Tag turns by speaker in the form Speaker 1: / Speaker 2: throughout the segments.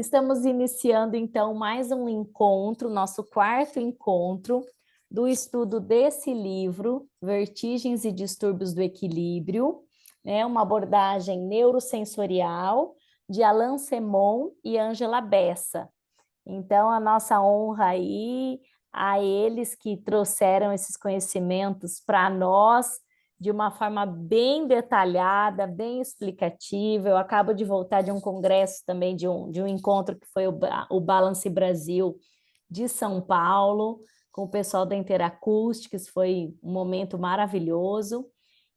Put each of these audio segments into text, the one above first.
Speaker 1: Estamos iniciando, então, mais um encontro, nosso quarto encontro do estudo desse livro, Vertigens e Distúrbios do Equilíbrio, né? Uma abordagem neurosensorial de Alain Semon e Ângela Bessa. Então, a nossa honra aí a eles que trouxeram esses conhecimentos para nós de uma forma bem detalhada, bem explicativa. Eu acabo de voltar de um congresso também, de um encontro que foi o Balance Brasil de São Paulo, com o pessoal da Interacústicos, foi um momento maravilhoso,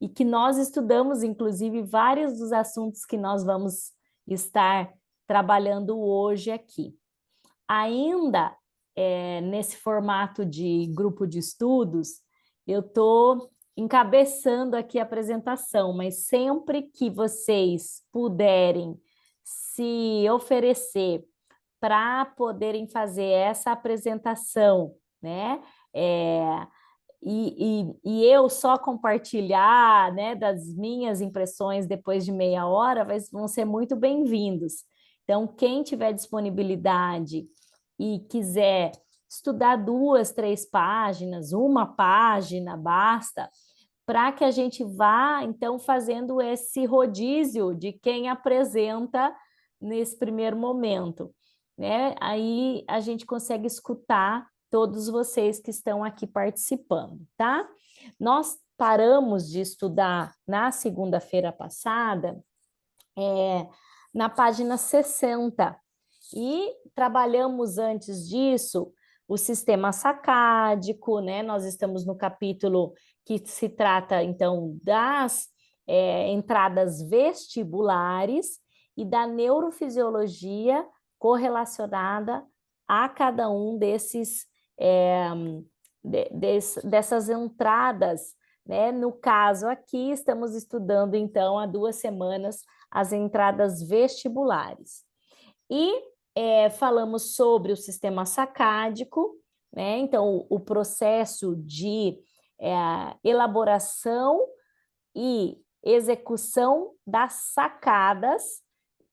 Speaker 1: e que nós estudamos, inclusive, vários dos assuntos que nós vamos estar trabalhando hoje aqui. Ainda nesse formato de grupo de estudos, eu estou encabeçando aqui a apresentação, mas sempre que vocês puderem se oferecer para poderem fazer essa apresentação, né? E eu só compartilhar, né, das minhas impressões depois de meia hora, vão ser muito bem-vindos. Então, quem tiver disponibilidade e quiser estudar 2, 3 páginas, uma página, basta, para que a gente vá, então, fazendo esse rodízio de quem apresenta nesse primeiro momento, né? Aí a gente consegue escutar todos vocês que estão aqui participando, tá? Nós paramos de estudar na segunda-feira passada, na página 60, e trabalhamos antes disso o sistema sacádico, né? Nós estamos no capítulo que se trata, então, das entradas vestibulares e da neurofisiologia correlacionada a cada um dessas entradas, né? No caso aqui, estamos estudando, então, há 2 semanas, as entradas vestibulares. E falamos sobre o sistema sacádico, né? Então, o processo de elaboração e execução das sacadas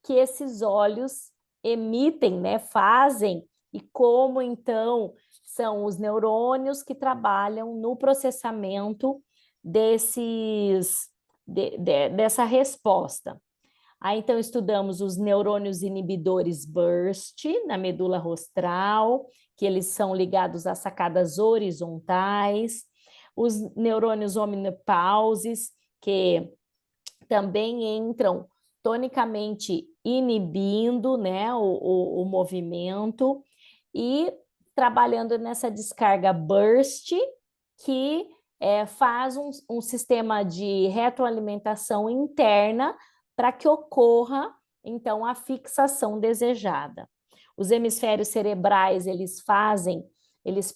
Speaker 1: que esses olhos emitem, né? Fazem, e como, então, são os neurônios que trabalham no processamento dessa resposta. Aí, então, estudamos os neurônios inibidores burst na medula rostral, que eles são ligados às sacadas horizontais, os neurônios omnipauses, que também entram tonicamente inibindo, né, o movimento, e trabalhando nessa descarga burst, que faz um sistema de retroalimentação interna para que ocorra, então, a fixação desejada. Os hemisférios cerebrais, eles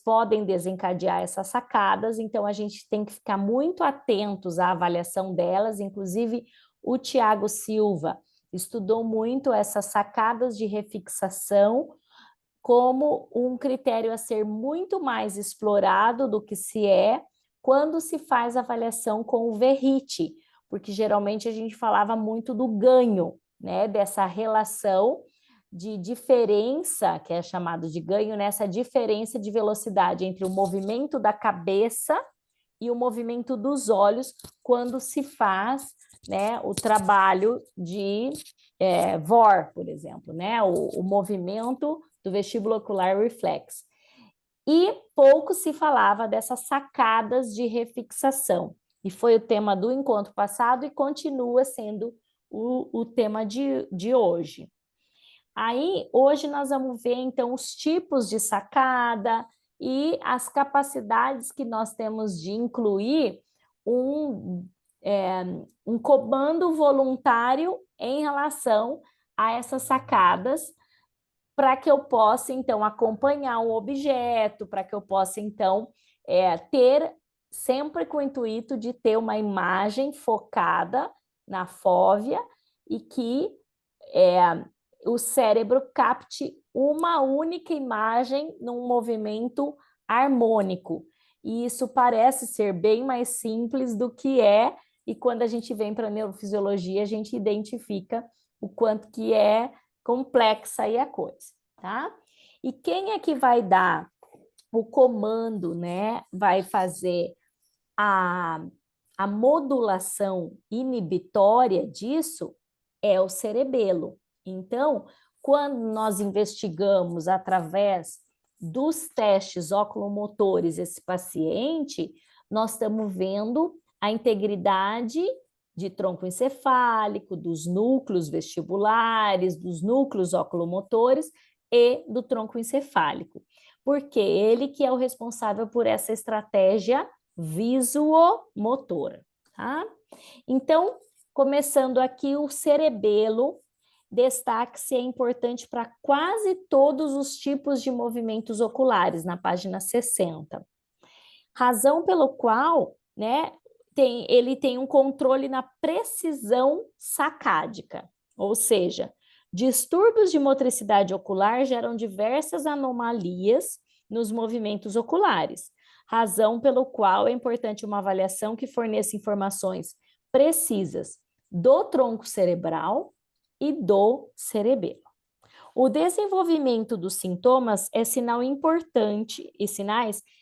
Speaker 1: podem desencadear essas sacadas, então a gente tem que ficar muito atentos à avaliação delas, inclusive o Tiago Silva estudou muito essas sacadas de refixação como um critério a ser muito mais explorado do que se quando se faz avaliação com o Verrit, porque geralmente a gente falava muito do ganho, né, dessa relação de diferença, que é chamado de ganho, nessa diferença de velocidade entre o movimento da cabeça e o movimento dos olhos quando se faz, né, o trabalho de VOR, por exemplo, né, o movimento do vestíbulo ocular reflex. E pouco se falava dessas sacadas de refixação. E foi o tema do encontro passado e continua sendo o tema de hoje. Aí, hoje nós vamos ver, então, os tipos de sacada e as capacidades que nós temos de incluir um comando voluntário em relação a essas sacadas, para que eu possa, então, acompanhar um objeto, para que eu possa, então, ter sempre com o intuito de ter uma imagem focada na fóvea e que o cérebro capte uma única imagem num movimento harmônico. E isso parece ser bem mais simples do que e quando a gente vem para a neurofisiologia, a gente identifica o quanto que é complexa aí a coisa, tá? E quem é que vai dar o comando, né? Vai fazer a modulação inibitória disso é o cerebelo. Então, quando nós investigamos através dos testes oculomotores esse paciente, nós estamos vendo a integridade de tronco encefálico, dos núcleos vestibulares, dos núcleos oculomotores e do tronco encefálico, porque ele que é o responsável por essa estratégia visuomotora, tá? Então, começando aqui o cerebelo, destaque-se é importante para quase todos os tipos de movimentos oculares, na página 60. Razão pelo qual, né, ele tem um controle na precisão sacádica, ou seja, distúrbios de motricidade ocular geram diversas anomalias nos movimentos oculares, razão pelo qual é importante uma avaliação que forneça informações precisas do tronco cerebral e do cerebelo. O desenvolvimento dos sintomas é sinal importante e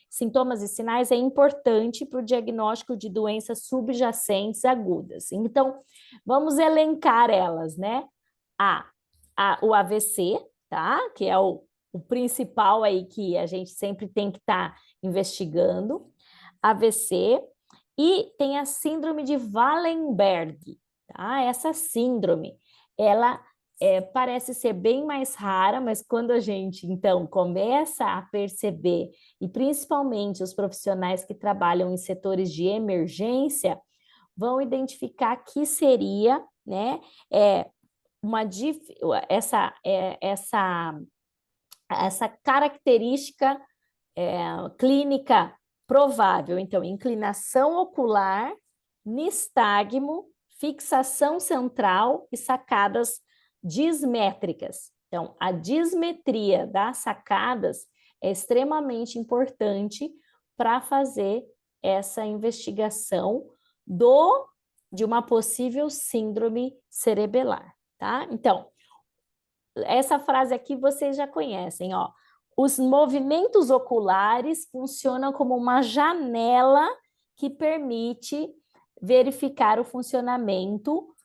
Speaker 1: sintomas e sinais é importante para o diagnóstico de doenças subjacentes agudas. Então, vamos elencar elas, né? O AVC, tá? Que é o principal aí que a gente sempre tem que estar investigando. AVC, e tem a síndrome de Wallenberg, tá? Essa síndrome, ela parece ser bem mais rara, mas quando a gente, então, começa a perceber, e principalmente os profissionais que trabalham em setores de emergência, vão identificar que seria, né, essa característica clínica provável. Então, inclinação ocular, nistagmo, fixação central e sacadas dismétricas. Então, a dismetria das sacadas é extremamente importante para fazer essa investigação de uma possível síndrome cerebelar, tá? Então, essa frase aqui vocês já conhecem, ó. Os movimentos oculares funcionam como uma janela que permite verificar o funcionamento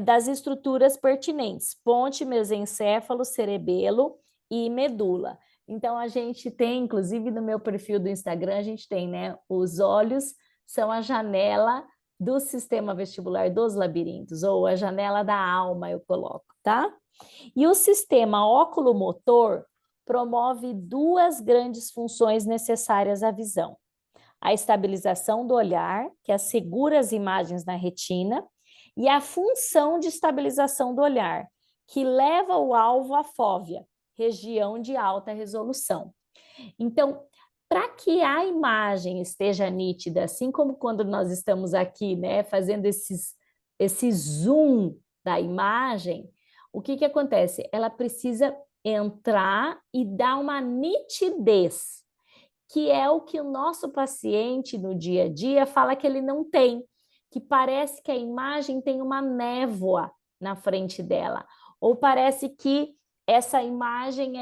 Speaker 1: das estruturas pertinentes, ponte, mesencéfalo, cerebelo e medula. Então, a gente tem, inclusive no meu perfil do Instagram, a gente tem, né? Os olhos são a janela do sistema vestibular dos labirintos, ou a janela da alma, eu coloco, tá? E o sistema oculomotor promove duas grandes funções necessárias à visão: a estabilização do olhar, que assegura as imagens na retina, e a função de estabilização do olhar, que leva o alvo à fóvea, região de alta resolução. Então, para que a imagem esteja nítida, assim como quando nós estamos aqui, né, fazendo esse zoom da imagem, o que acontece? Ela precisa entrar e dar uma nitidez, que é o que o nosso paciente no dia a dia fala que ele não tem, que parece que a imagem tem uma névoa na frente dela, ou parece que essa imagem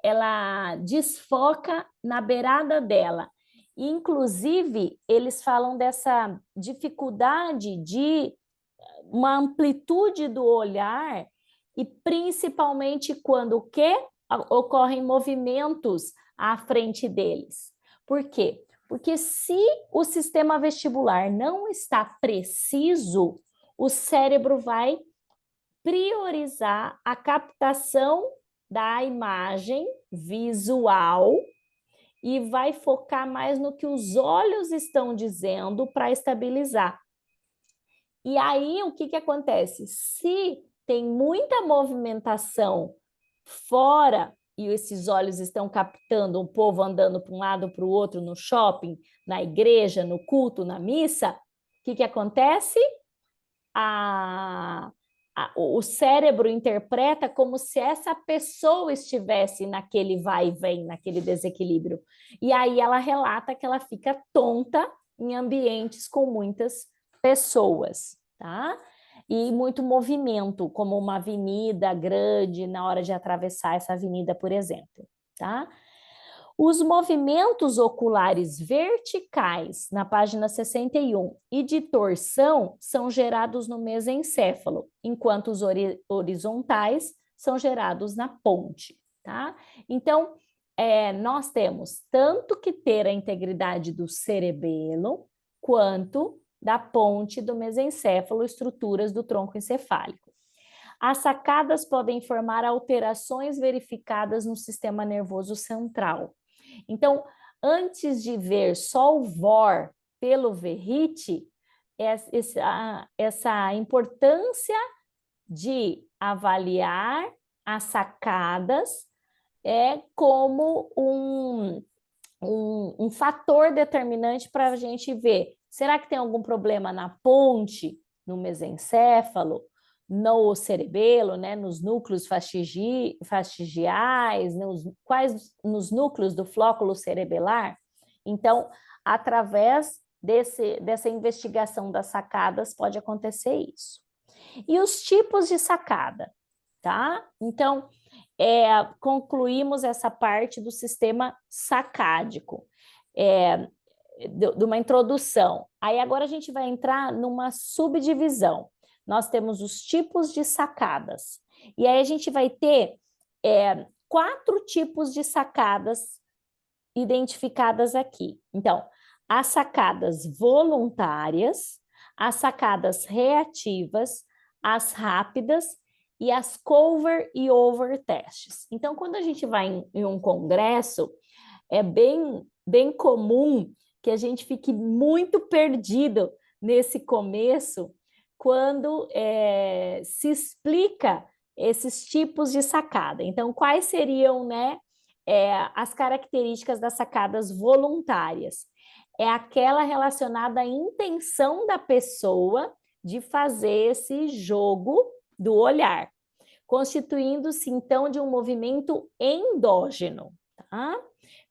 Speaker 1: ela desfoca na beirada dela. Inclusive, eles falam dessa dificuldade de uma amplitude do olhar, e principalmente quando o quê? Ocorrem movimentos à frente deles. Por quê? Porque se o sistema vestibular não está preciso, o cérebro vai priorizar a captação da imagem visual e vai focar mais no que os olhos estão dizendo para estabilizar. E aí, o que acontece? Se tem muita movimentação fora e esses olhos estão captando o povo andando para um lado para o outro no shopping, na igreja, no culto, na missa, o que acontece? O cérebro interpreta como se essa pessoa estivesse naquele vai e vem, naquele desequilíbrio. E aí ela relata que ela fica tonta em ambientes com muitas pessoas, tá? e muito movimento, como uma avenida grande na hora de atravessar essa avenida, por exemplo, tá? Os movimentos oculares verticais, na página 61, e de torção são gerados no mesencéfalo, enquanto os horizontais são gerados na ponte, tá? Então, nós temos tanto que ter a integridade do cerebelo, quanto da ponte do mesencéfalo, estruturas do tronco encefálico. As sacadas podem informar alterações verificadas no sistema nervoso central. Então, antes de ver só o VOR pelo VRIT, essa importância de avaliar as sacadas como um fator determinante para a gente ver, será que tem algum problema na ponte, no mesencéfalo, no cerebelo, né, nos núcleos fastigiais, nos núcleos do flóculo cerebelar? Então, através dessa investigação das sacadas, pode acontecer isso. E os tipos de sacada, tá? Então, concluímos essa parte do sistema sacádico, de uma introdução. Aí agora a gente vai entrar numa subdivisão. Nós temos os tipos de sacadas. E aí a gente vai ter 4 tipos de sacadas identificadas aqui. Então, as sacadas voluntárias, as sacadas reativas, as rápidas e as cover e over testes. Então, quando a gente vai em um congresso, é bem comum que a gente fique muito perdido nesse começo, quando se explica esses tipos de sacada. Então, quais seriam, né, as características das sacadas voluntárias? É aquela relacionada à intenção da pessoa de fazer esse jogo do olhar, constituindo-se, então, de um movimento endógeno, tá?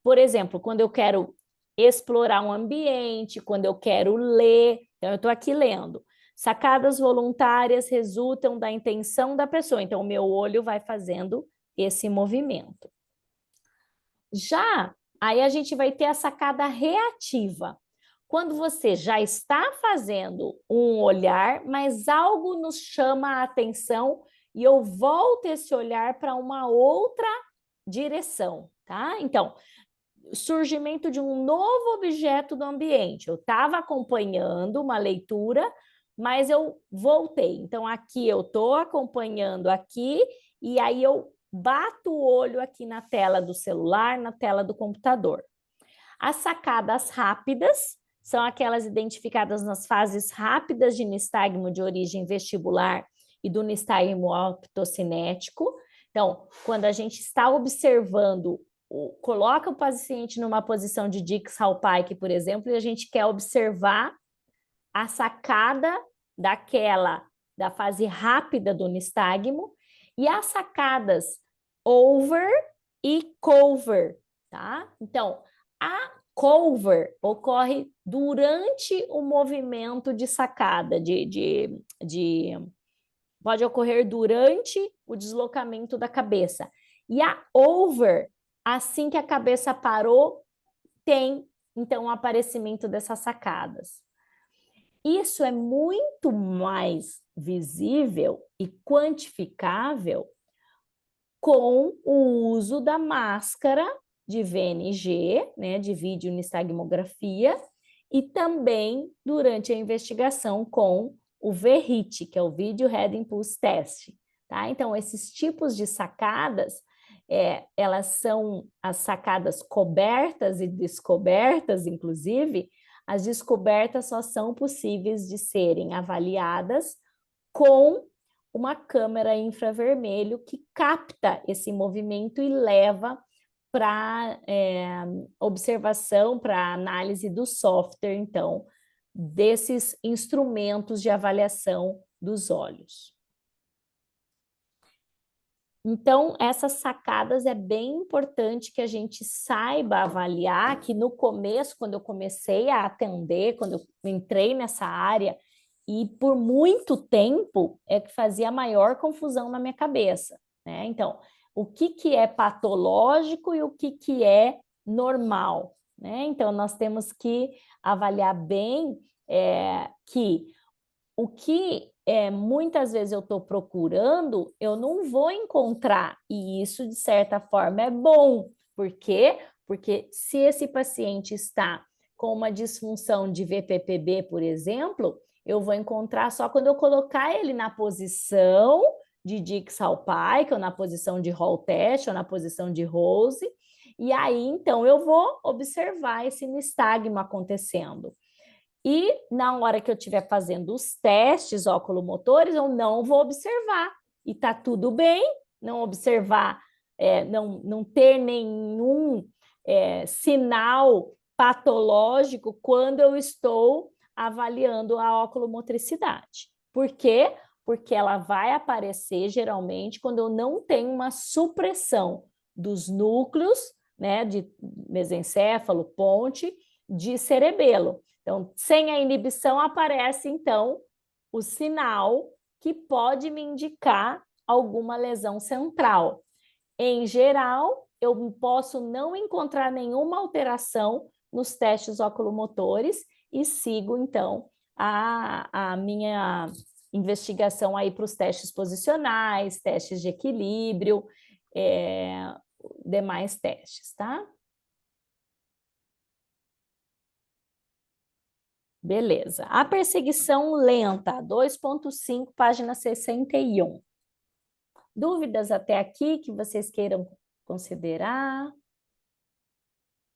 Speaker 1: Por exemplo, quando eu quero explorar um ambiente, quando eu quero ler, então eu estou aqui lendo. Sacadas voluntárias resultam da intenção da pessoa, então o meu olho vai fazendo esse movimento. Já, aí a gente vai ter a sacada reativa, quando você já está fazendo um olhar, mas algo nos chama a atenção e eu volto esse olhar para uma outra direção, tá? Então, surgimento de um novo objeto do ambiente. Eu estava acompanhando uma leitura, mas eu voltei. Então, aqui eu estou acompanhando aqui, e aí eu bato o olho aqui na tela do celular, na tela do computador. As sacadas rápidas são aquelas identificadas nas fases rápidas de nistagmo de origem vestibular e do nistagmo optocinético. Então, quando a gente está observando, coloca o paciente numa posição de Dix-Hallpike, por exemplo, e a gente quer observar a sacada da fase rápida do nistagmo, e as sacadas over e cover, tá? Então, a cover ocorre durante o movimento de sacada, pode ocorrer durante o deslocamento da cabeça. E a over, assim que a cabeça parou, tem, então, o aparecimento dessas sacadas. Isso é muito mais visível e quantificável com o uso da máscara de VNG, né, de vídeo nistagmografia, e também durante a investigação com o VRIT, que é o Video Head Impulse Test, tá? Então, esses tipos de sacadas, elas são as sacadas cobertas e descobertas, inclusive. As descobertas só são possíveis de serem avaliadas com uma câmera infravermelho que capta esse movimento e leva para observação, para análise do software, então, desses instrumentos de avaliação dos olhos. Então, essas sacadas é bem importante que a gente saiba avaliar, que no começo, quando eu comecei a atender, quando eu entrei nessa área, E por muito tempo é que fazia maior confusão na minha cabeça, né? Então, o que que é patológico e o que é normal, né? Então, nós temos que avaliar bem que o que muitas vezes eu estou procurando, eu não vou encontrar, e isso, de certa forma, é bom. Por quê? Porque se esse paciente está com uma disfunção de VPPB, por exemplo, eu vou encontrar só quando eu colocar ele na posição de Dix-Hallpike, ou na posição de Hall-Test, ou na posição de Rose, e aí, então, eu vou observar esse nistagmo acontecendo. E na hora que eu estiver fazendo os testes oculomotores, eu não vou observar. E tá tudo bem não observar, não ter nenhum sinal patológico quando eu estou avaliando a oculomotricidade. Por quê? Porque ela vai aparecer geralmente quando eu não tenho uma supressão dos núcleos, né, de mesencéfalo, ponte, de cerebelo. Então, sem a inibição, aparece, então, o sinal que pode me indicar alguma lesão central. Em geral, eu posso não encontrar nenhuma alteração nos testes oculomotores e sigo, então, a minha investigação aí para os testes posicionais, testes de equilíbrio, demais testes, tá? Beleza. A perseguição lenta, 2.5, página 61. Dúvidas até aqui que vocês queiram considerar?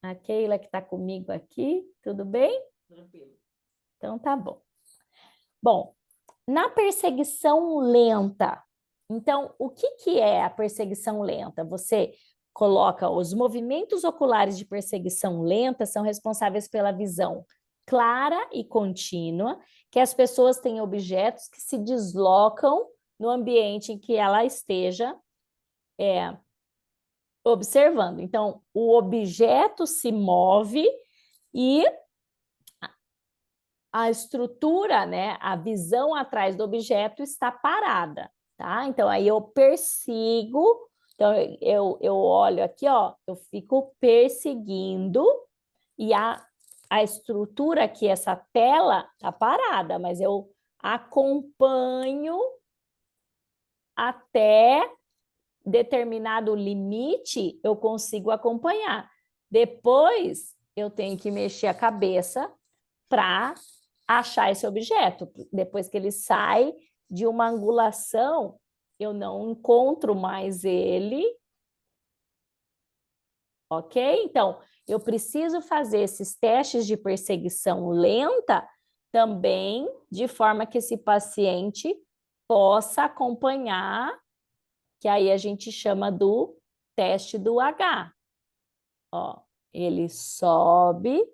Speaker 1: A Keila que está comigo aqui, tudo bem? Tranquilo. Então tá bom. Bom, na perseguição lenta, então o que é a perseguição lenta? Você coloca os movimentos oculares de perseguição lenta são responsáveis pela visão clara e contínua, que as pessoas têm objetos que se deslocam no ambiente em que ela esteja observando. Então, o objeto se move e a estrutura, né, a visão atrás do objeto está parada, tá? Então, aí eu persigo, então eu olho aqui, ó, eu fico perseguindo e a estrutura aqui, essa tela, está parada, mas eu acompanho até determinado limite, eu consigo acompanhar. Depois, eu tenho que mexer a cabeça para achar esse objeto. Depois que ele sai de uma angulação, eu não encontro mais ele, ok? Então, eu preciso fazer esses testes de perseguição lenta também, de forma que esse paciente possa acompanhar, que aí a gente chama do teste do H. Ó, ele sobe,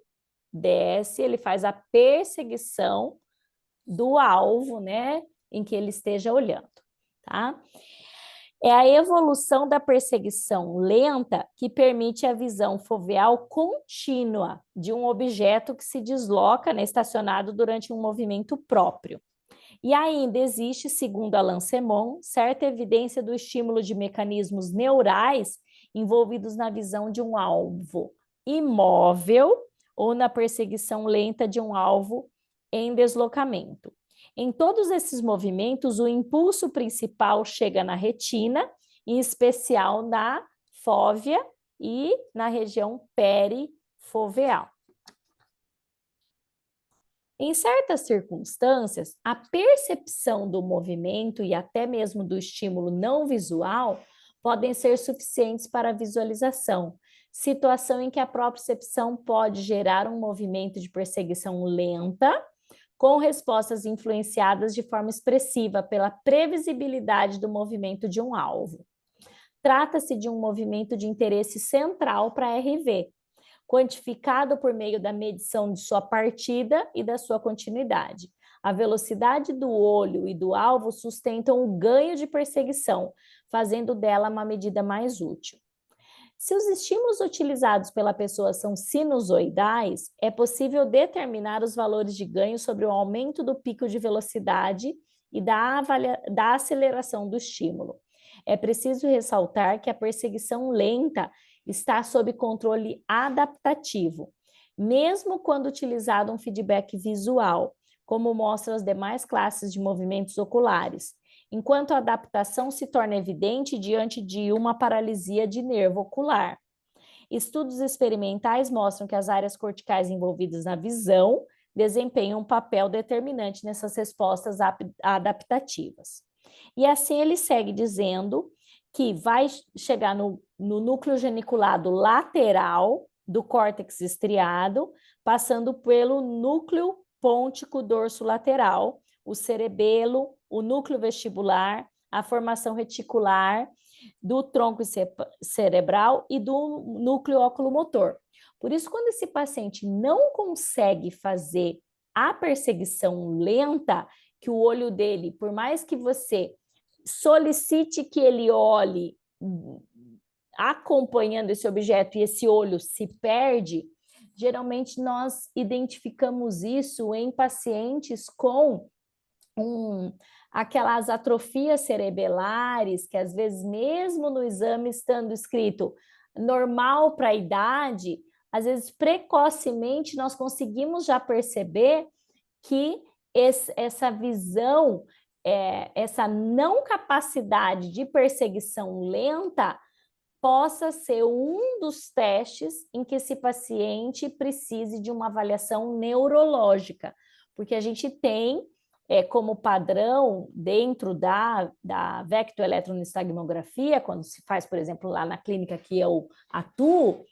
Speaker 1: desce, ele faz a perseguição do alvo, né, em que ele esteja olhando, tá? É a evolução da perseguição lenta que permite a visão foveal contínua de um objeto que se desloca, né, estacionado durante um movimento próprio. E ainda existe, segundo Alain Semon, certa evidência do estímulo de mecanismos neurais envolvidos na visão de um alvo imóvel ou na perseguição lenta de um alvo em deslocamento. Em todos esses movimentos, o impulso principal chega na retina, em especial na fóvea e na região perifoveal. Em certas circunstâncias, a percepção do movimento e até mesmo do estímulo não visual podem ser suficientes para a visualização, situação em que a propriocepção pode gerar um movimento de perseguição lenta, com respostas influenciadas de forma expressiva pela previsibilidade do movimento de um alvo. Trata-se de um movimento de interesse central para a RV, quantificado por meio da medição de sua partida e da sua continuidade. A velocidade do olho e do alvo sustentam o ganho de perseguição, fazendo dela uma medida mais útil. Se os estímulos utilizados pela pessoa são sinusoidais, é possível determinar os valores de ganho sobre o aumento do pico de velocidade e da aceleração do estímulo. É preciso ressaltar que a perseguição lenta está sob controle adaptativo, mesmo quando utilizado um feedback visual, como mostram as demais classes de movimentos oculares, enquanto a adaptação se torna evidente diante de uma paralisia de nervo ocular. Estudos experimentais mostram que as áreas corticais envolvidas na visão desempenham um papel determinante nessas respostas adaptativas. E assim ele segue dizendo que vai chegar no núcleo geniculado lateral do córtex estriado, passando pelo núcleo pôntico dorsolateral, o cerebelo, o núcleo vestibular, a formação reticular, do tronco cerebral e do núcleo oculomotor. Por isso, quando esse paciente não consegue fazer a perseguição lenta, que o olho dele, por mais que você solicite que ele olhe acompanhando esse objeto e esse olho se perde, geralmente nós identificamos isso em pacientes com aquelas atrofias cerebelares, que às vezes mesmo no exame estando escrito normal para a idade, às vezes precocemente nós conseguimos já perceber que essa visão, essa não capacidade de perseguição lenta possa ser um dos testes em que esse paciente precise de uma avaliação neurológica, porque a gente tem como padrão dentro da vectoeletroencefalografia, quando se faz, por exemplo, lá na clínica que eu atuo,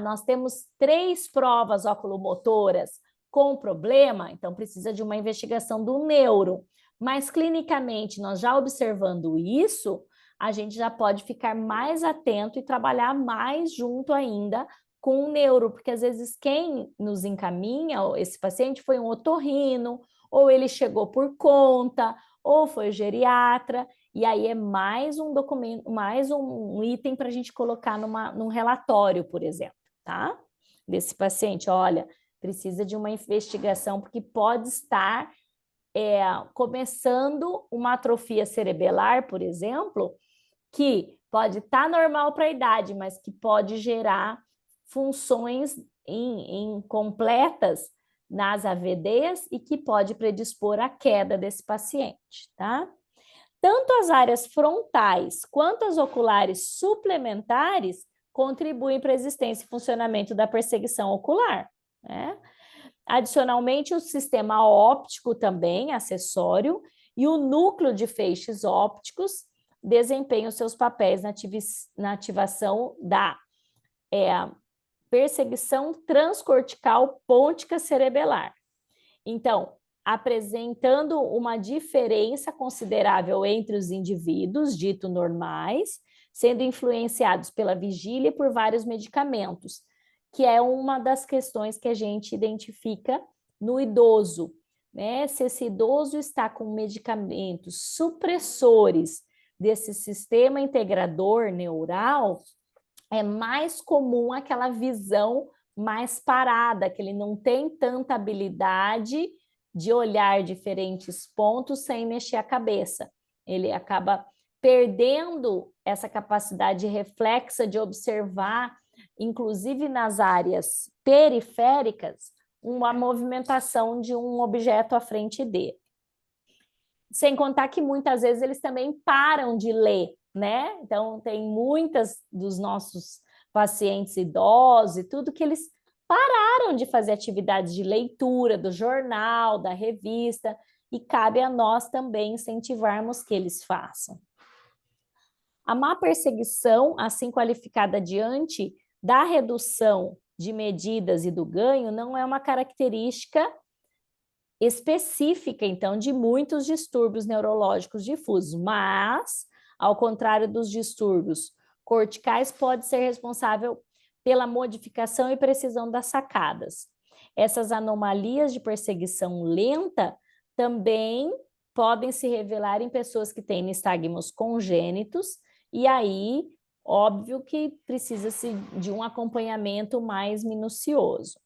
Speaker 1: nós temos 3 provas oculomotoras com problema, então precisa de uma investigação do neuro. Mas clinicamente, nós já observando isso, a gente já pode ficar mais atento e trabalhar mais junto ainda com o neuro, porque às vezes quem nos encaminha, esse paciente foi um otorrino, ou ele chegou por conta, ou foi geriatra, e aí é mais um documento, mais um item para a gente colocar num relatório, por exemplo, tá? Desse paciente, olha, precisa de uma investigação, porque pode estar começando uma atrofia cerebelar, por exemplo, que pode estar normal para a idade, mas que pode gerar funções incompletas nas AVDs e que pode predispor à queda desse paciente, tá? Tanto as áreas frontais quanto as oculares suplementares contribuem para a existência e funcionamento da perseguição ocular, né? Adicionalmente, o sistema óptico também, acessório, e o núcleo de feixes ópticos desempenham seus papéis na ativação da perseguição transcortical pôntica cerebelar. Então, apresentando uma diferença considerável entre os indivíduos dito normais, sendo influenciados pela vigília e por vários medicamentos, que é uma das questões que a gente identifica no idoso, né? Se esse idoso está com medicamentos supressores desse sistema integrador neural, é mais comum aquela visão mais parada, que ele não tem tanta habilidade de olhar diferentes pontos sem mexer a cabeça. Ele acaba perdendo essa capacidade reflexa de observar, inclusive nas áreas periféricas, uma movimentação de um objeto à frente dele. Sem contar que muitas vezes eles também param de ler, né? Então, tem muitas dos nossos pacientes idosos e tudo que eles pararam de fazer atividades de leitura do jornal, da revista, e cabe a nós também incentivarmos que eles façam. A má perseguição, assim qualificada diante da redução de medidas e do ganho, não é uma característica específica, então, de muitos distúrbios neurológicos difusos, mas, ao contrário dos distúrbios corticais, pode ser responsável pela modificação e precisão das sacadas. Essas anomalias de perseguição lenta também podem se revelar em pessoas que têm nistagmos congênitos, e aí Óbvio que precisa-se de um acompanhamento mais minucioso.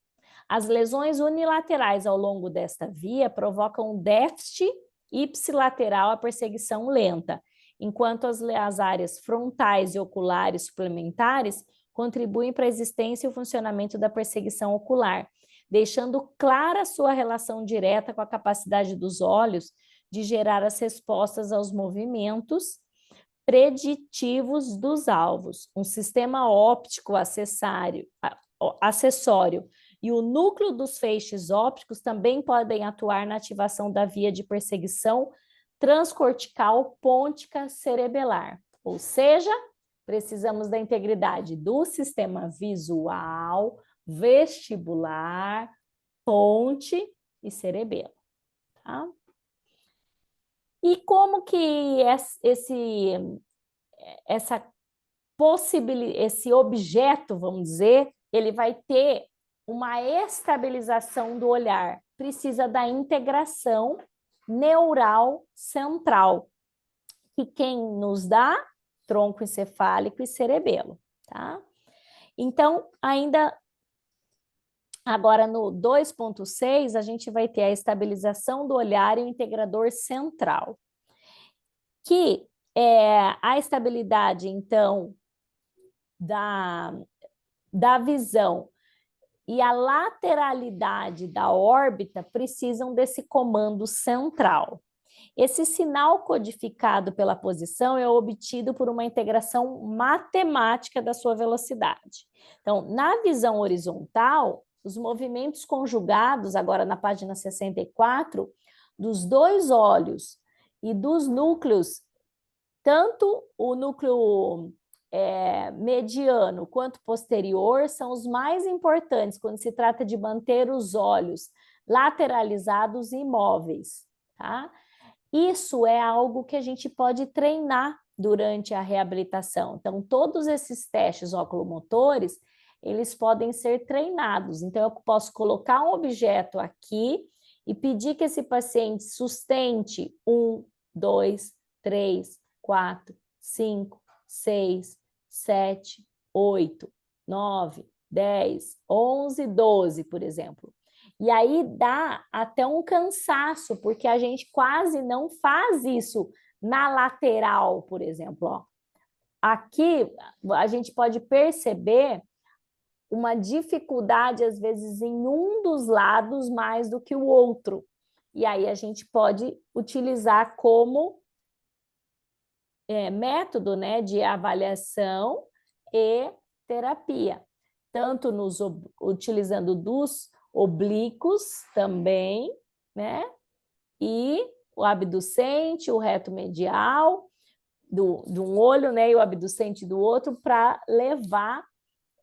Speaker 1: As lesões unilaterais ao longo desta via provocam déficit ipsilateral à perseguição lenta, enquanto as áreas frontais e oculares suplementares contribuem para a existência e o funcionamento da perseguição ocular, deixando clara sua relação direta com a capacidade dos olhos de gerar as respostas aos movimentos preditivos dos alvos. Um sistema óptico acessório e o núcleo dos feixes ópticos também podem atuar na ativação da via de perseguição transcortical pôntica cerebelar, ou seja, precisamos da integridade do sistema visual, vestibular, ponte e cerebelo, tá? E como que esse objeto, vamos dizer, ele vai ter uma estabilização do olhar? Precisa da integração neural central, que quem nos dá? Tronco encefálico e cerebelo, tá? Então, ainda agora no 2.6, a gente vai ter a estabilização do olhar e o integrador central, que é a estabilidade, então, da visão e a lateralidade da órbita precisam desse comando central. Esse sinal codificado pela posição é obtido por uma integração matemática da sua velocidade. Então, na visão horizontal, os movimentos conjugados, agora na página 64, dos dois olhos e dos núcleos, tanto o núcleo mediano quanto posterior, são os mais importantes quando se trata de manter os olhos lateralizados e imóveis, tá? Isso é algo que a gente pode treinar durante a reabilitação. Então, todos esses testes oculomotores, eles podem ser treinados. Então, eu posso colocar um objeto aqui e pedir que esse paciente sustente 1, 2, 3, 4, 5, 6, 7, 8, 9, 10, 11, 12, por exemplo. E aí dá até um cansaço, porque a gente quase não faz isso na lateral, por exemplo. Ó. Aqui a gente pode perceber uma dificuldade, às vezes, em um dos lados mais do que o outro. E aí a gente pode utilizar como método, né, de avaliação e terapia, tanto utilizando dos oblíquos também, né, e o abducente, o reto medial de um olho, né, e o abducente do outro, para levar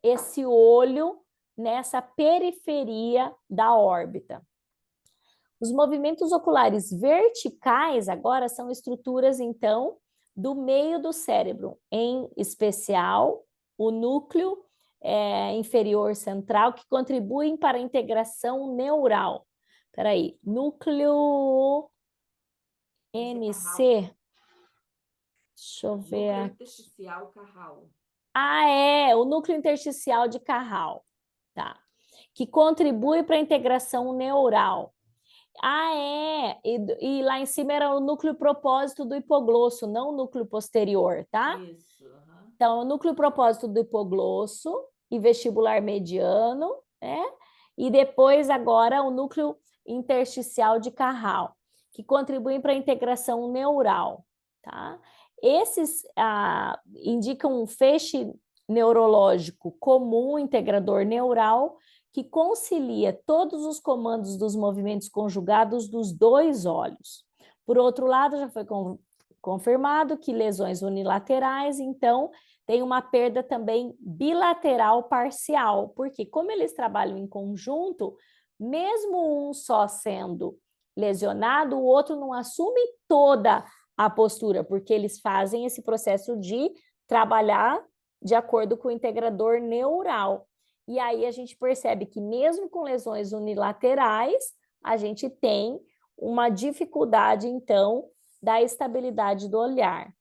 Speaker 1: esse olho nessa periferia da órbita. Os movimentos oculares verticais agora são estruturas, então, do meio do cérebro, em especial o núcleo inferior central, que contribuem para a integração neural. Espera aí, núcleo NC. Deixa eu ver. Núcleo intersticial Carral. O núcleo intersticial de Carral, tá? Que contribui para a integração neural. E lá em cima era o núcleo propósito do hipoglosso, não o núcleo posterior, tá? Isso. Então, o núcleo propósito do hipoglosso e vestibular mediano, né? E depois, agora, o núcleo intersticial de Carral, que contribuem para a integração neural, tá? Esses indicam um feixe neurológico comum, integrador neural, que concilia todos os comandos dos movimentos conjugados dos dois olhos. Por outro lado, já foi confirmado que lesões unilaterais, então, tem uma perda também bilateral parcial, porque como eles trabalham em conjunto, mesmo um só sendo lesionado, o outro não assume toda a postura, porque eles fazem esse processo de trabalhar de acordo com o integrador neural. E aí a gente percebe que mesmo com lesões unilaterais, a gente tem uma dificuldade, então, da estabilidade do olhar.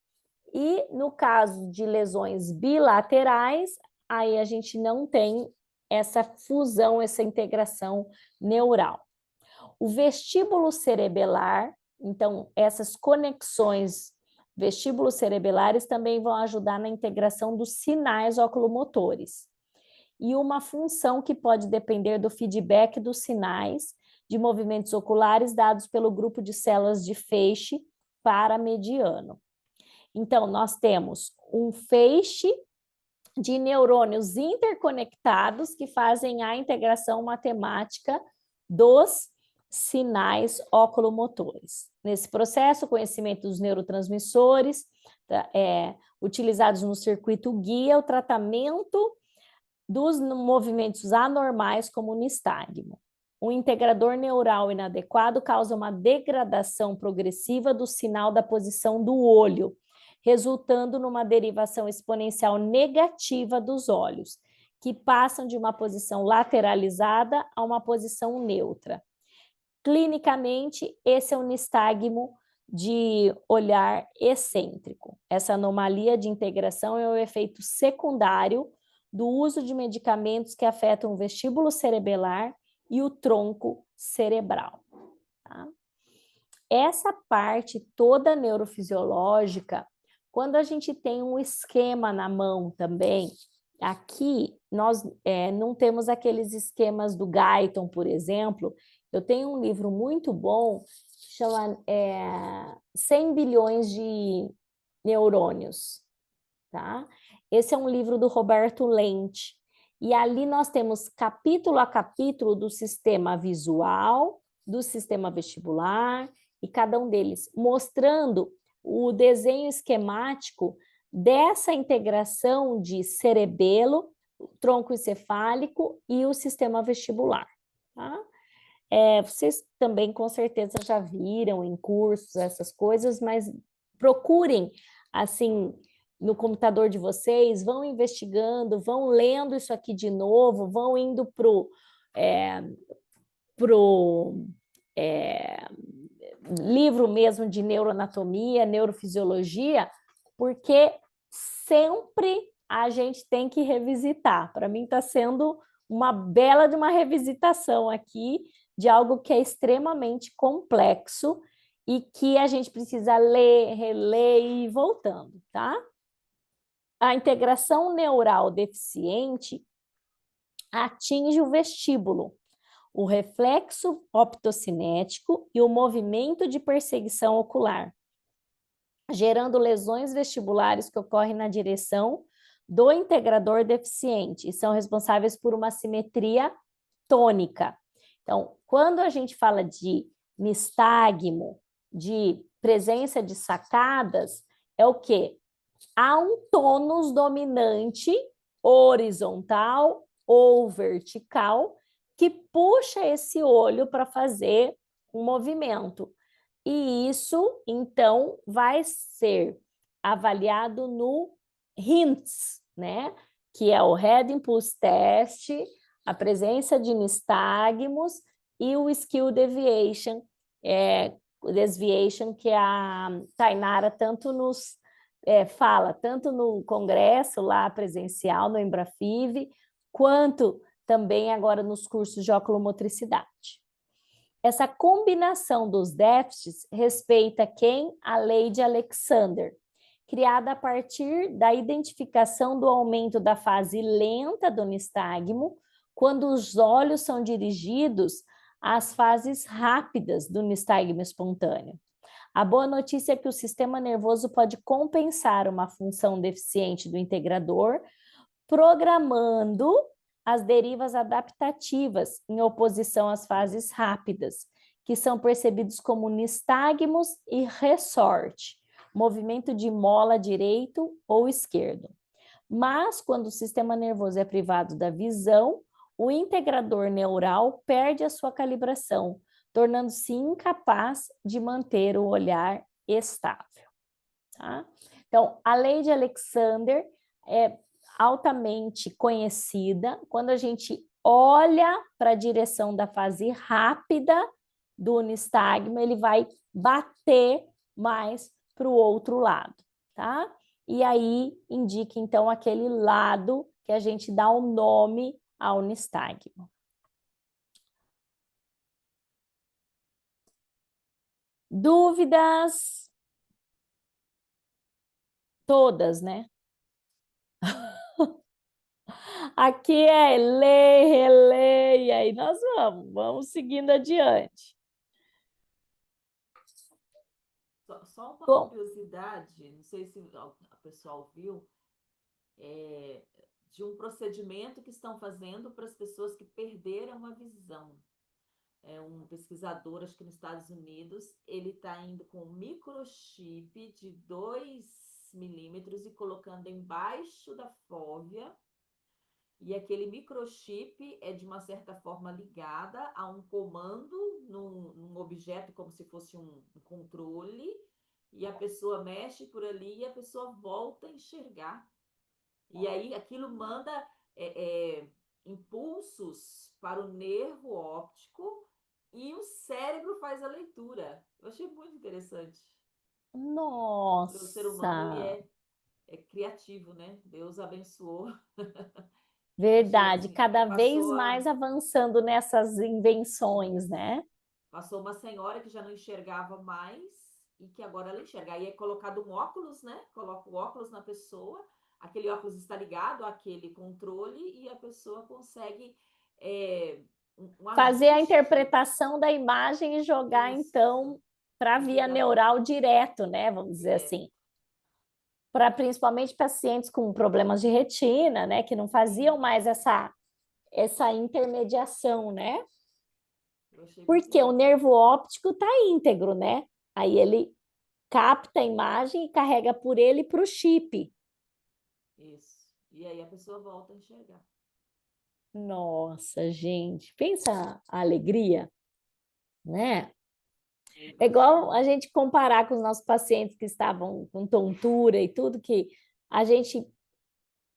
Speaker 1: E no caso de lesões bilaterais, aí a gente não tem essa fusão, essa integração neural. O vestíbulo cerebelar, então, essas conexões vestíbulo-cerebelares também vão ajudar na integração dos sinais oculomotores. E uma função que pode depender do feedback dos sinais de movimentos oculares dados pelo grupo de células de feixe paramediano. Então, nós temos um feixe de neurônios interconectados que fazem a integração matemática dos sinais oculomotores. Nesse processo, o conhecimento dos neurotransmissores utilizados no circuito guia o tratamento dos movimentos anormais, como o nistagmo. O integrador neural inadequado causa uma degradação progressiva do sinal da posição do olho, resultando numa derivação exponencial negativa dos olhos, que passam de uma posição lateralizada a uma posição neutra. Clinicamente, esse é um nistagmo de olhar excêntrico. Essa anomalia de integração é o efeito secundário do uso de medicamentos que afetam o vestíbulo cerebelar e o tronco cerebral. Tá? Essa parte toda neurofisiológica, quando a gente tem um esquema na mão também, aqui nós não temos aqueles esquemas do Guyton, por exemplo. Eu tenho um livro muito bom, que chama 100 bilhões de neurônios. Tá? Esse é um livro do Roberto Lente. E ali nós temos capítulo a capítulo do sistema visual, do sistema vestibular, e cada um deles mostrando o desenho esquemático dessa integração de cerebelo, tronco encefálico e o sistema vestibular. Tá? Vocês também com certeza já viram em cursos essas coisas, mas procurem, assim, no computador de vocês, vão investigando, vão lendo isso aqui de novo, vão indo pro livro mesmo de neuroanatomia, neurofisiologia, porque sempre a gente tem que revisitar. Para mim está sendo uma bela de uma revisitação aqui de algo que é extremamente complexo e que a gente precisa ler, reler e ir voltando, tá? A integração neural deficiente atinge o vestíbulo, o reflexo optocinético e o movimento de perseguição ocular, gerando lesões vestibulares que ocorrem na direção do integrador deficiente e são responsáveis por uma simetria tônica. Então, quando a gente fala de nistagmo, de presença de sacadas, é o quê? Há um tônus dominante horizontal ou vertical que puxa esse olho para fazer um movimento. E isso, então, vai ser avaliado no HINTS, né? Que é o Head Impulse Test, a presença de nistagmos e o Skill Deviation, que a Tainara tanto nos fala, tanto no congresso lá presencial, no Embrafive, quanto também agora nos cursos de oculomotricidade. Essa combinação dos déficits respeita quem? A lei de Alexander, criada a partir da identificação do aumento da fase lenta do nistagmo, quando os olhos são dirigidos às fases rápidas do nistagmo espontâneo. A boa notícia é que o sistema nervoso pode compensar uma função deficiente do integrador, programando as derivas adaptativas em oposição às fases rápidas, que são percebidos como nistagmos e ressorte, movimento de mola direito ou esquerdo. Mas, quando o sistema nervoso é privado da visão, o integrador neural perde a sua calibração, tornando-se incapaz de manter o olhar estável. Tá? Então, a lei de Alexander é altamente conhecida. Quando a gente olha para a direção da fase rápida do nistagmo, ele vai bater mais para o outro lado. tá? E aí indica, então, aquele lado que a gente dá o nome ao nistagmo. Dúvidas? Todas, né? Aqui é ler, reler, e aí nós vamos seguindo adiante.
Speaker 2: Só uma
Speaker 1: Bom,
Speaker 2: curiosidade, não sei se o pessoal viu, de um procedimento que estão fazendo para as pessoas que perderam a visão. É um pesquisador, acho que nos Estados Unidos, ele está indo com um microchip de 2 milímetros e colocando embaixo da fóvea. E aquele microchip é, de uma certa forma, ligada a um comando num objeto, como se fosse um controle, e a pessoa mexe por ali e a pessoa volta a enxergar. E aí aquilo manda impulsos para o nervo óptico e o cérebro faz a leitura. Eu achei muito interessante. O ser humano, ele
Speaker 1: nossa,
Speaker 2: é criativo, né? Deus abençoou. Eu achei
Speaker 1: verdade,
Speaker 2: assim,
Speaker 1: cada vez mais avançando nessas invenções, né?
Speaker 2: passou uma senhora que já não enxergava mais e que agora ela enxerga. Aí é colocado um óculos, né? Coloca o óculos na pessoa, aquele óculos está ligado àquele controle e a pessoa consegue um
Speaker 1: Fazer a
Speaker 2: ajuste.
Speaker 1: interpretação da imagem e jogar,
Speaker 2: Isso.
Speaker 1: então, para a
Speaker 2: E
Speaker 1: via
Speaker 2: jogar
Speaker 1: neural direto, né? Vamos dizer
Speaker 2: direto.
Speaker 1: assim. Para principalmente pacientes com problemas de retina, né? Que não faziam
Speaker 2: Sim,
Speaker 1: mais essa intermediação, né?
Speaker 2: eu achei muito
Speaker 1: Porque o
Speaker 2: interessante.
Speaker 1: nervo óptico está íntegro, né? Aí ele capta a imagem e carrega por ele para o chip.
Speaker 2: Isso. E aí a pessoa volta a enxergar.
Speaker 1: Nossa, gente, pensa a alegria, né?
Speaker 2: Eu
Speaker 1: É igual
Speaker 2: imagino.
Speaker 1: a gente comparar com os nossos pacientes que estavam com tontura e tudo, que a gente,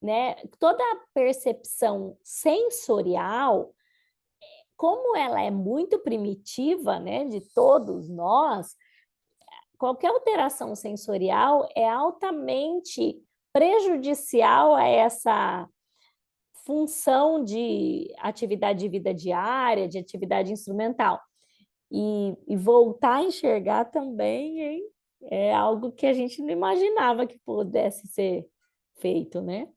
Speaker 1: né, toda a percepção sensorial, como ela é muito primitiva, né, de todos nós, qualquer alteração sensorial é altamente prejudicial a essa função de atividade de vida diária, de atividade instrumental. E voltar a enxergar também, hein? É algo que a gente não imaginava que pudesse ser feito, né?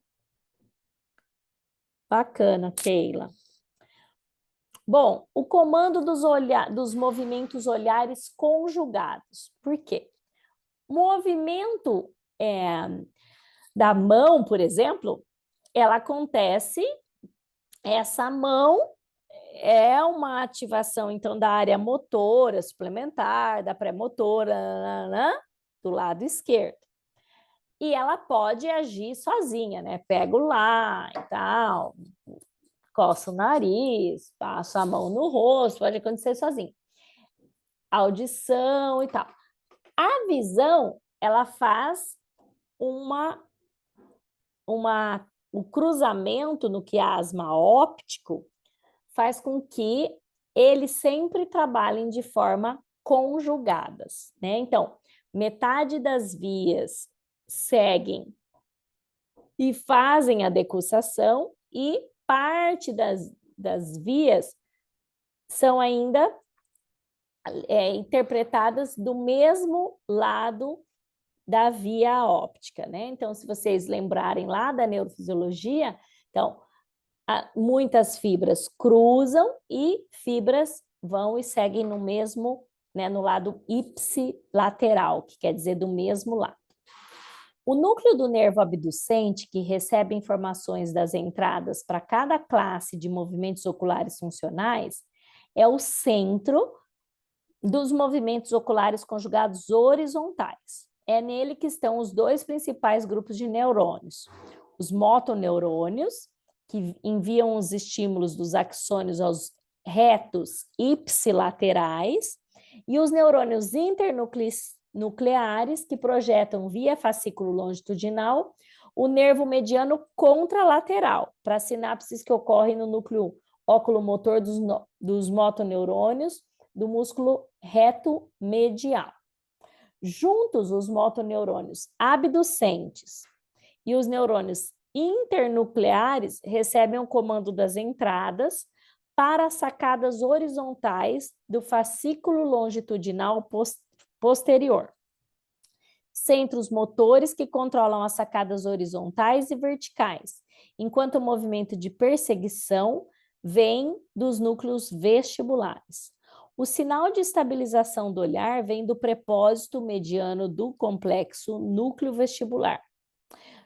Speaker 1: Bacana, Keila. Bom, o comando dos movimentos olhares conjugados. Por quê? Movimento da mão, por exemplo, ela acontece, essa mão é uma ativação, então, da área motora suplementar, da pré-motora, do lado esquerdo. E ela pode agir sozinha, né? Pego lá e tal, coço o nariz, passo a mão no rosto, pode acontecer sozinho. Audição e tal. A visão, ela faz uma, um cruzamento no quiasma óptico, faz com que eles sempre trabalhem de forma conjugadas, né? Então, metade das vias seguem e fazem a decussação e parte das vias são ainda interpretadas do mesmo lado da via óptica, né? Então, se vocês lembrarem lá da neurofisiologia, então, muitas fibras cruzam e fibras vão e seguem no mesmo, né, no lado ipsilateral, que quer dizer do mesmo lado. O núcleo do nervo abducente, que recebe informações das entradas para cada classe de movimentos oculares funcionais, é o centro dos movimentos oculares conjugados horizontais. É nele que estão os dois principais grupos de neurônios: os motoneurônios, que enviam os estímulos dos axônios aos retos ipsilaterais, e os neurônios internucleares, que projetam via fascículo longitudinal o nervo mediano contralateral, para sinapses que ocorrem no núcleo oculomotor dos motoneurônios do músculo reto medial. Juntos, os motoneurônios abducentes e os neurônios internucleares recebem o comando das entradas para as sacadas horizontais do fascículo longitudinal posterior. Centros motores que controlam as sacadas horizontais e verticais, enquanto o movimento de perseguição vem dos núcleos vestibulares. O sinal de estabilização do olhar vem do prepósito mediano do complexo núcleo vestibular.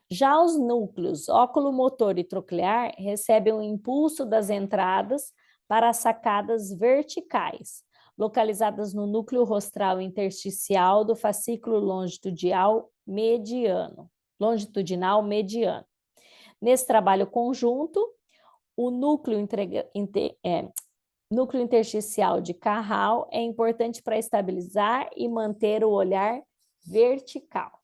Speaker 1: Já os núcleos oculomotor e troclear recebem o impulso das entradas para as sacadas verticais, localizadas no núcleo rostral intersticial do fascículo longitudinal mediano. Nesse trabalho conjunto, o núcleo intersticial de Carral é importante para estabilizar e manter o olhar vertical.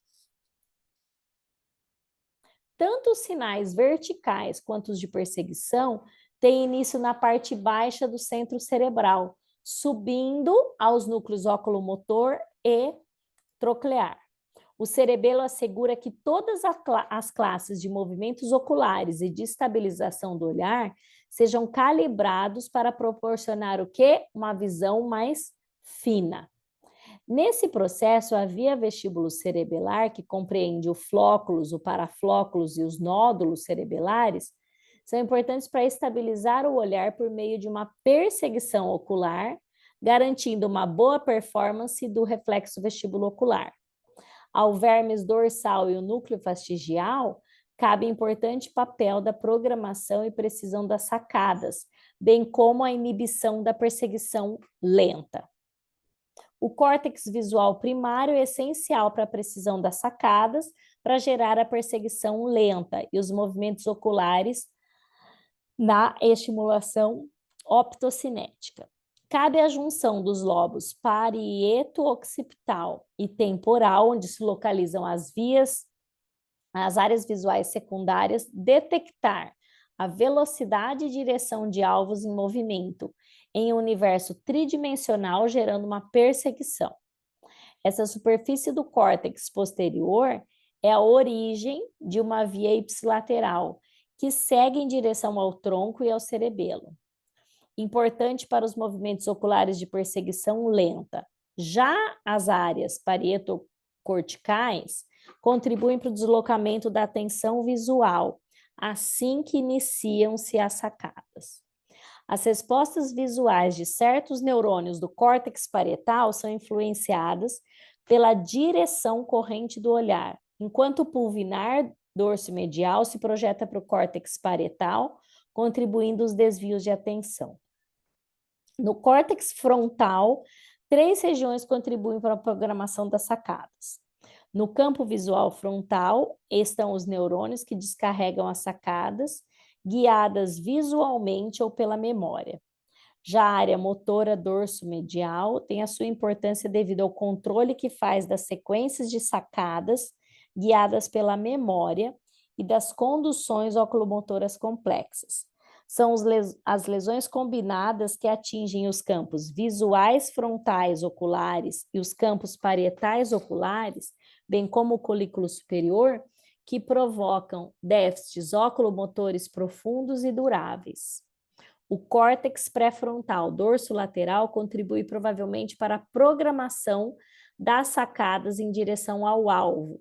Speaker 1: Tanto os sinais verticais quanto os de perseguição têm início na parte baixa do centro cerebral, subindo aos núcleos oculomotor e troclear. O cerebelo assegura que todas as classes de movimentos oculares e de estabilização do olhar sejam calibrados para proporcionar o quê? Uma visão mais fina. Nesse processo, a via vestíbulo cerebelar, que compreende o flóculos, o paraflóculos e os nódulos cerebelares, são importantes para estabilizar o olhar por meio de uma perseguição ocular, garantindo uma boa performance do reflexo vestíbulo ocular. Ao vermes dorsal e o núcleo fastigial, cabe importante papel da programação e precisão das sacadas, bem como a inibição da perseguição lenta. O córtex visual primário é essencial para a precisão das sacadas, para gerar a perseguição lenta e os movimentos oculares na estimulação optocinética. Cabe a junção dos lobos parieto-occipital e temporal, onde se localizam as áreas visuais secundárias, detectar a velocidade e direção de alvos em movimento em um universo tridimensional, gerando uma perseguição. Essa superfície do córtex posterior é a origem de uma via ipsilateral, que segue em direção ao tronco e ao cerebelo. Importante para os movimentos oculares de perseguição lenta. Já as áreas parietocorticais contribuem para o deslocamento da atenção visual, assim que iniciam-se as sacadas. As respostas visuais de certos neurônios do córtex parietal são influenciadas pela direção corrente do olhar, enquanto o pulvinar dorso medial se projeta para o córtex parietal, contribuindo os desvios de atenção. No córtex frontal, 3 regiões contribuem para a programação das sacadas. No campo visual frontal estão os neurônios que descarregam as sacadas, guiadas visualmente ou pela memória. Já a área motora dorso-medial tem a sua importância devido ao controle que faz das sequências de sacadas guiadas pela memória e das conduções oculomotoras complexas. São as lesões combinadas que atingem os campos visuais frontais oculares e os campos parietais oculares, bem como o colículo superior, que provocam déficits oculomotores profundos e duráveis. O córtex pré-frontal dorso-lateral contribui provavelmente para a programação das sacadas em direção ao alvo,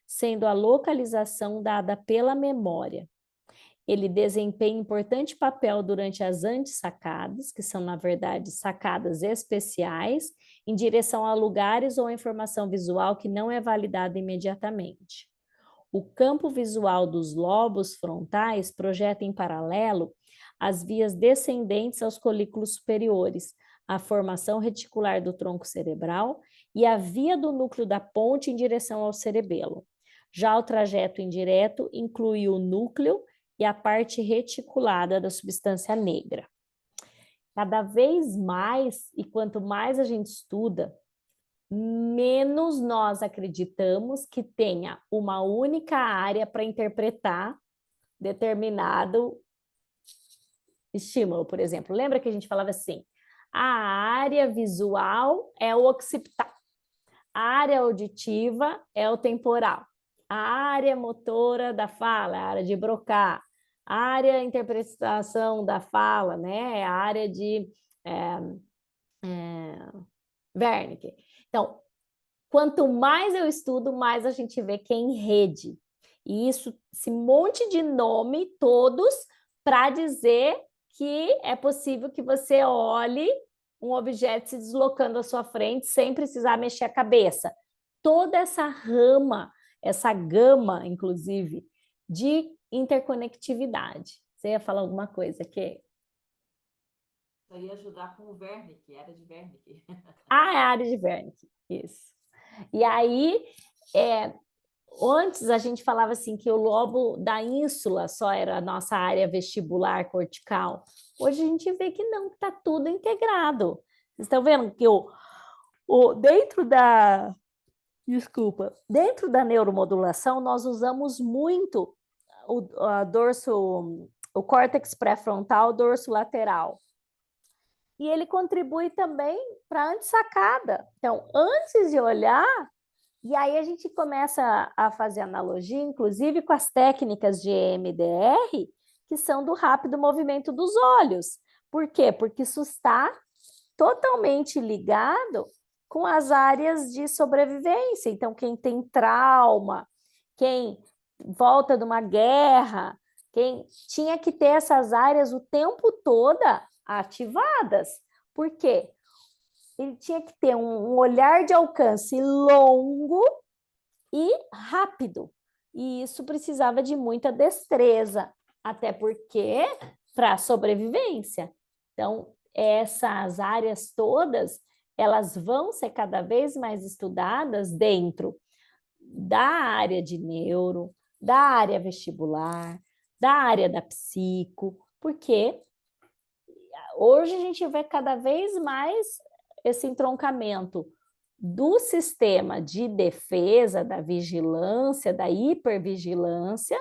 Speaker 1: sendo a localização dada pela memória. Ele desempenha importante papel durante as antissacadas, que são, na verdade, sacadas especiais, em direção a lugares ou a informação visual que não é validada imediatamente. O campo visual dos lobos frontais projeta em paralelo as vias descendentes aos colículos superiores, a formação reticular do tronco cerebral e a via do núcleo da ponte em direção ao cerebelo. Já o trajeto indireto inclui o núcleo e a parte reticulada da substância negra. Cada vez mais, e quanto mais a gente estuda, menos nós acreditamos que tenha uma única área para interpretar determinado estímulo, por exemplo. Lembra que a gente falava assim, a área visual é o occipital, A área auditiva é o temporal. A área motora da fala é a área de Broca. A área interpretação da fala, né, é a área de Wernicke. Então, quanto mais eu estudo, mais a gente vê que é em rede. E isso, esse monte de nome, todos, para dizer que é possível que você olhe um objeto se deslocando à sua frente sem precisar mexer a cabeça. Toda essa rama, essa gama, inclusive, de interconectividade. Você ia falar alguma coisa aqui?
Speaker 2: Eu ia ajudar com o Wernicke, era de Wernicke.
Speaker 1: Ah, é a área de Wernicke, isso. E aí, antes a gente falava assim que o lobo da ínsula só era a nossa área vestibular cortical. Hoje a gente vê que não, que está tudo integrado. Vocês estão vendo que dentro da, desculpa, dentro da neuromodulação nós usamos muito o córtex pré-frontal, dorso lateral. E ele contribui também para a antissacada. Então, antes de olhar, e aí a gente começa a fazer analogia, inclusive, com as técnicas de EMDR, que são do rápido movimento dos olhos. Por quê? Porque isso está totalmente ligado com as áreas de sobrevivência. Então, quem tem trauma, quem volta de uma guerra, quem tinha que ter essas áreas o tempo todo ativadas. Por quê? Ele tinha que ter um olhar de alcance longo e rápido. E isso precisava de muita destreza, até porque para sobrevivência. Então, essas áreas todas, elas vão ser cada vez mais estudadas dentro da área de neuro, da área vestibular, da área da psico, porque hoje a gente vê cada vez mais esse entroncamento do sistema de defesa, da vigilância, da hipervigilância,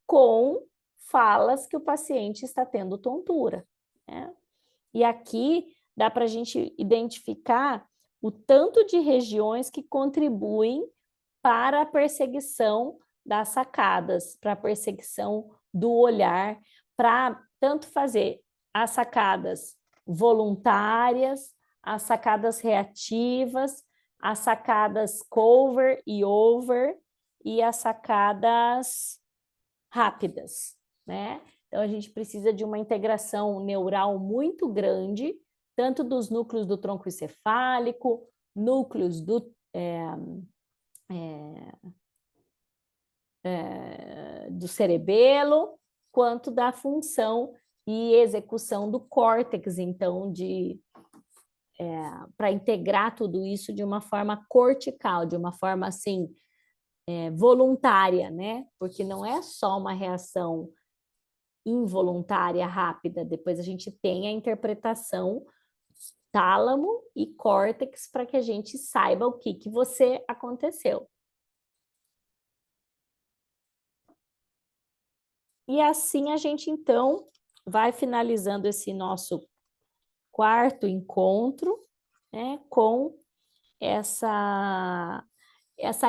Speaker 1: com falas que o paciente está tendo tontura, né? E aqui dá para a gente identificar o tanto de regiões que contribuem para a perseguição das sacadas, para a perseguição do olhar, para tanto fazer as sacadas voluntárias, as sacadas reativas, as sacadas cover e over e as sacadas rápidas, né? Então, a gente precisa de uma integração neural muito grande, tanto dos núcleos do tronco encefálico, núcleos do cerebelo, quanto da função e execução do córtex, então, para integrar tudo isso de uma forma cortical, de uma forma assim, voluntária, né? Porque não é só uma reação involuntária, rápida, depois a gente tem a interpretação tálamo e córtex para que a gente saiba o que você aconteceu. E assim a gente, então, vai finalizando esse nosso quarto encontro, né, com essa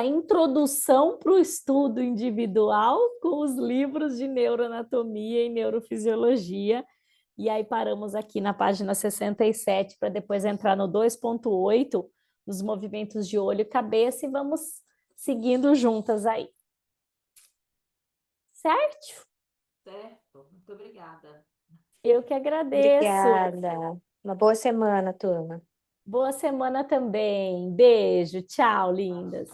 Speaker 1: introdução para o estudo individual com os livros de neuroanatomia e neurofisiologia. E aí paramos aqui na página 67 para depois entrar no 2.8, nos movimentos de olho e cabeça, e vamos seguindo juntas aí. Certo?
Speaker 2: Certo, muito obrigada.
Speaker 1: Eu que agradeço.
Speaker 3: Obrigada. Uma boa semana, turma.
Speaker 1: Boa semana também. Beijo, tchau, lindas.